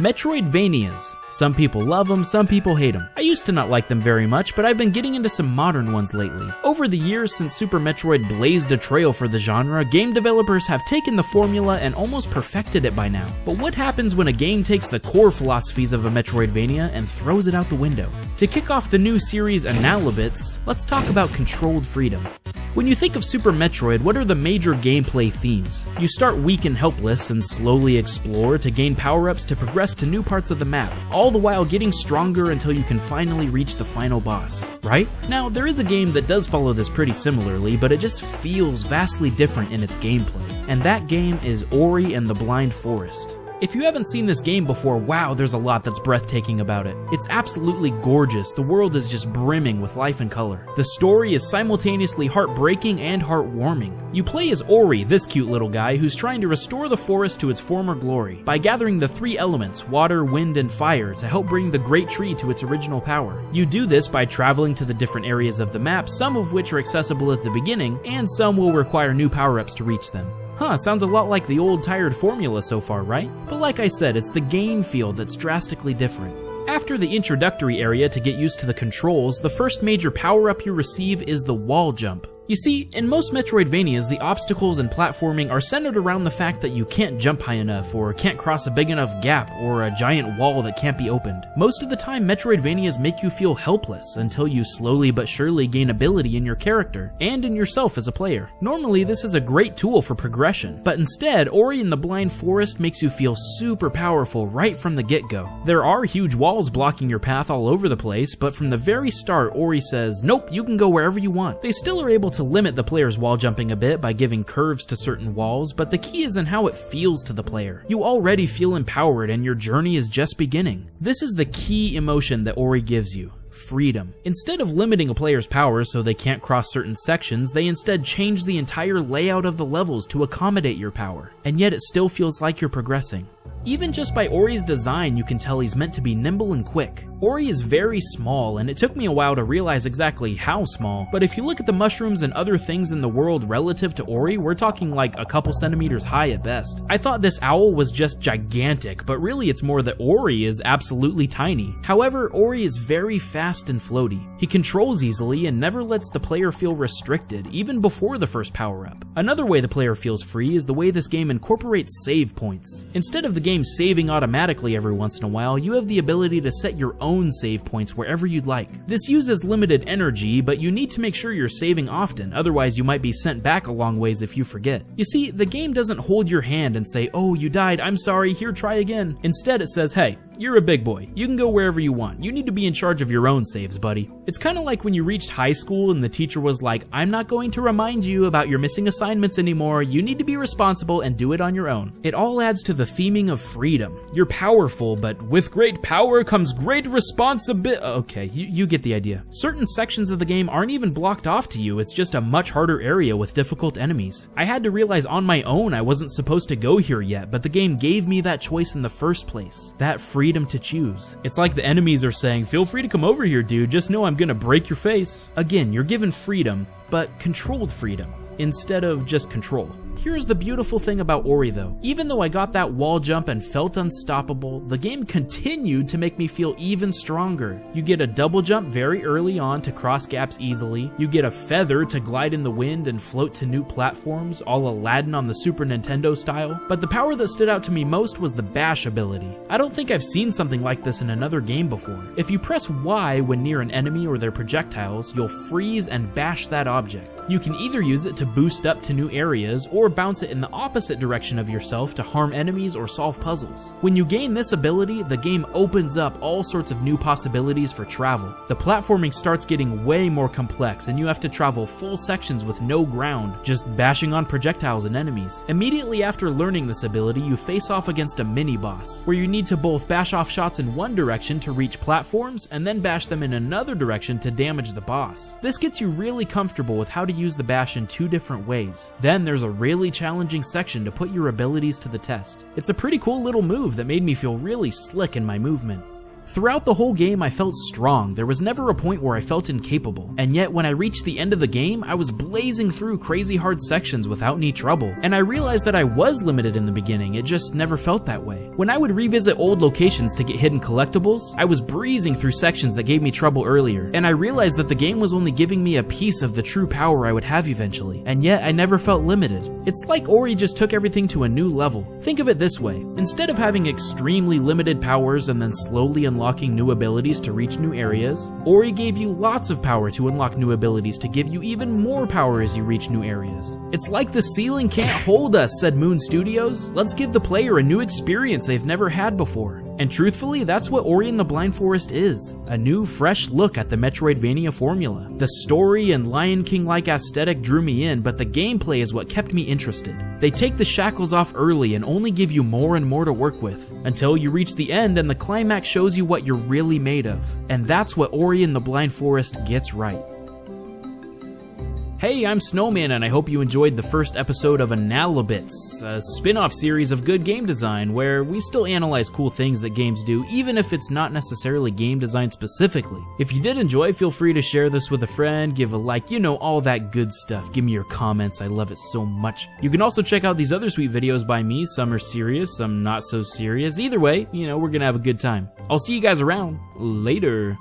Metroidvanias. Some people love them, some people hate them. I used to not like them very much, but I've been getting into some modern ones lately. Over the years since Super Metroid blazed a trail for the genre, game developers have taken the formula and almost perfected it by now. But what happens when a game takes the core philosophies of a Metroidvania and throws it out the window? To kick off the new series Analybits, let's talk about controlled freedom. When you think of Super Metroid, what are the major gameplay themes? You start weak and helpless and slowly explore to gain power-ups to progress to new parts of the map, all the while getting stronger until you can finally reach the final boss, right? Now, there is a game that does follow this pretty similarly, but it just feels vastly different in its gameplay, and that game is Ori and the Blind Forest. If you haven't seen this game before, wow, there's a lot that's breathtaking about it. It's absolutely gorgeous, the world is just brimming with life and color. The story is simultaneously heartbreaking and heartwarming. You play as Ori, this cute little guy who's trying to restore the forest to its former glory by gathering the three elements, water, wind, and fire, to help bring the great tree to its original power. You do this by traveling to the different areas of the map, some of which are accessible at the beginning, and some will require new power-ups to reach them. Huh, sounds a lot like the old tired formula so far, right? But like I said, it's the game feel that's drastically different. After the introductory area to get used to the controls, the first major power-up you receive is the wall jump. You see, in most Metroidvanias, the obstacles and platforming are centered around the fact that you can't jump high enough, or can't cross a big enough gap, or a giant wall that can't be opened. Most of the time, Metroidvanias make you feel helpless until you slowly but surely gain ability in your character, and in yourself as a player. Normally, this is a great tool for progression, but instead, Ori and the Blind Forest makes you feel super powerful right from the get-go. There are huge walls blocking your path all over the place, but from the very start, Ori says, nope, you can go wherever you want. They still are able to limit the player's wall jumping a bit by giving curves to certain walls, but the key is in how it feels to the player. You already feel empowered and your journey is just beginning. This is the key emotion that Ori gives you. Freedom. Instead of limiting a player's powers so they can't cross certain sections, they instead change the entire layout of the levels to accommodate your power, and yet it still feels like you're progressing. Even just by Ori's design, you can tell he's meant to be nimble and quick. Ori is very small, and it took me a while to realize exactly how small, but if you look at the mushrooms and other things in the world relative to Ori, we're talking like a couple centimeters high at best. I thought this owl was just gigantic, but really it's more that Ori is absolutely tiny. However, Ori is very fast and floaty. He controls easily and never lets the player feel restricted, even before the first power-up. Another way the player feels free is the way this game incorporates save points. Instead of the game saving automatically every once in a while, you have the ability to set your own save points wherever you'd like. This uses limited energy, but you need to make sure you're saving often, otherwise you might be sent back a long ways if you forget. You see, the game doesn't hold your hand and say, oh, you died, I'm sorry, here, try again. Instead, it says, hey, you're a big boy. You can go wherever you want. You need to be in charge of your own saves, buddy. It's kind of like when you reached high school and the teacher was like, I'm not going to remind you about your missing assignments anymore. You need to be responsible and do it on your own. It all adds to the theming of freedom. You're powerful, but with great power comes great responsibility. Okay, you get the idea. Certain sections of the game aren't even blocked off to you. It's just a much harder area with difficult enemies. I had to realize on my own I wasn't supposed to go here yet, but the game gave me that choice in the first place. That freedom to choose. It's like the enemies are saying, feel free to come over here, dude, just know I'm gonna break your face. Again, you're given freedom, but controlled freedom, instead of just control. Here's the beautiful thing about Ori though. Even though I got that wall jump and felt unstoppable, the game continued to make me feel even stronger. You get a double jump very early on to cross gaps easily. You get a feather to glide in the wind and float to new platforms, all Aladdin on the Super Nintendo style. But the power that stood out to me most was the bash ability. I don't think I've seen something like this in another game before. If you press Y when near an enemy or their projectiles, you'll freeze and bash that object. You can either use it to boost up to new areas, or bounce it in the opposite direction of yourself to harm enemies or solve puzzles. When you gain this ability, the game opens up all sorts of new possibilities for travel. The platforming starts getting way more complex, and you have to travel full sections with no ground, just bashing on projectiles and enemies. Immediately after learning this ability, you face off against a mini-boss, where you need to both bash off shots in one direction to reach platforms, and then bash them in another direction to damage the boss. This gets you really comfortable with how to use the bash in two different ways. Then there's a really challenging section to put your abilities to the test. It's a pretty cool little move that made me feel really slick in my movement. Throughout the whole game, I felt strong. There was never a point where I felt incapable. And yet, when I reached the end of the game, I was blazing through crazy hard sections without any trouble. And I realized that I was limited in the beginning, it just never felt that way. When I would revisit old locations to get hidden collectibles, I was breezing through sections that gave me trouble earlier. And I realized that the game was only giving me a piece of the true power I would have eventually. And yet, I never felt limited. It's like Ori just took everything to a new level. Think of it this way. Instead of having extremely limited powers and then slowly unlocking new abilities to reach new areas, Ori gave you lots of power to unlock new abilities to give you even more power as you reach new areas. It's like the ceiling can't hold us, said Moon Studios. Let's give the player a new experience they've never had before. And truthfully, that's what Ori and the Blind Forest is. A new, fresh look at the Metroidvania formula. The story and Lion King-like aesthetic drew me in, but the gameplay is what kept me interested. They take the shackles off early and only give you more and more to work with, until you reach the end and the climax shows you what you're really made of. And that's what Ori and the Blind Forest gets right. Hey, I'm Snowman, and I hope you enjoyed the first episode of Analybits, a spin-off series of good game design where we still analyze cool things that games do, even if it's not necessarily game design specifically. If you did enjoy, feel free to share this with a friend, give a like, you know, all that good stuff. Give me your comments, I love it so much. You can also check out these other sweet videos by me. Some are serious, some not so serious. Either way, you know, we're gonna have a good time. I'll see you guys around. Later.